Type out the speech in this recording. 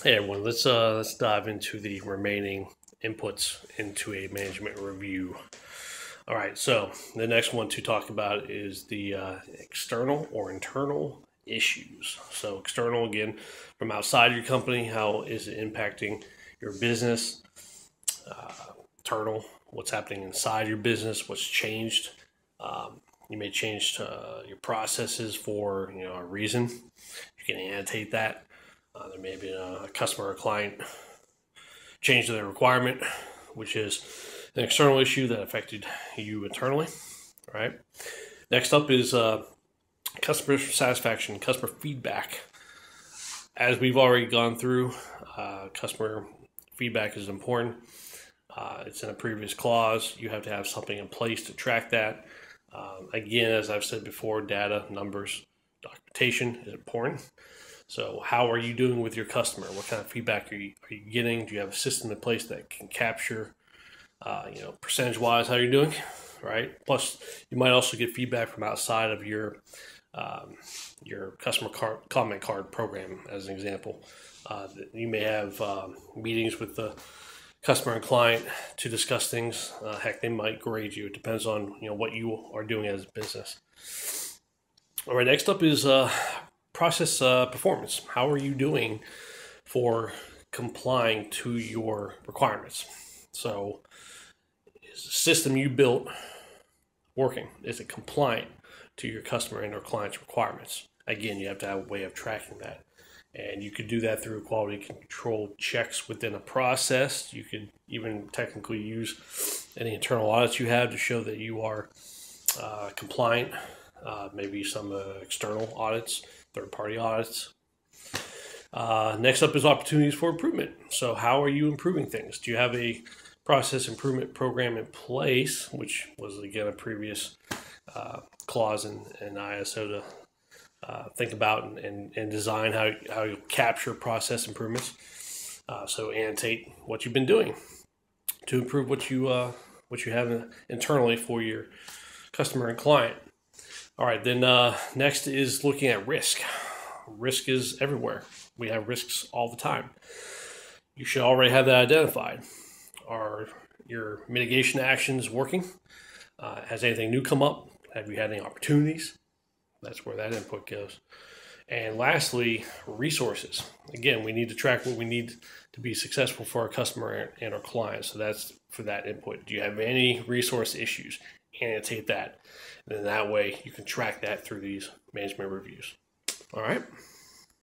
Hey everyone, let's dive into the remaining inputs into a management review. All right, so the next one to talk about is the external or internal issues. So external, again, from outside your company, how is it impacting your business? Internal, what's happening inside your business? What's changed? You may change your processes for a reason. You can annotate that. There may be a customer or client change to their requirement, which is an external issue that affected you internally. All right. Next up is customer satisfaction, customer feedback. As we've already gone through, customer feedback is important. It's in a previous clause. You have to have something in place to track that. Again, as I've said before, data, numbers, documentation is important. So how are you doing with your customer? What kind of feedback are you getting? Do you have a system in place that can capture, percentage-wise how you're doing, right? Plus, you might also get feedback from outside of your customer comment card program, as an example. You may have meetings with the customer and client to discuss things. Heck, they might grade you. It depends on what you are doing as a business. All right, next up is process performance. How are you doing for complying to your requirements? So is the system you built working? Is it compliant to your customer and or client's requirements? Again, you have to have a way of tracking that. And you could do that through quality control checks within a process. You could even technically use any internal audits you have to show that you are compliant. Maybe some external audits, third-party audits. Next up is opportunities for improvement. So how are you improving things? Do you have a process improvement program in place, which was, again, a previous clause in ISO to think about and design how you capture process improvements. So annotate what you've been doing to improve what you have internally for your customer and client. All right, then next is looking at risk. Risk is everywhere. We have risks all the time. You should already have that identified. Are your mitigation actions working? Has anything new come up? Have you had any opportunities? That's where that input goes. And lastly, resources. Again, we need to track what we need to be successful for our customer and our client. So that's for that input. Do you have any resource issues? Annotate that. And then that way you can track that through these management reviews. All right.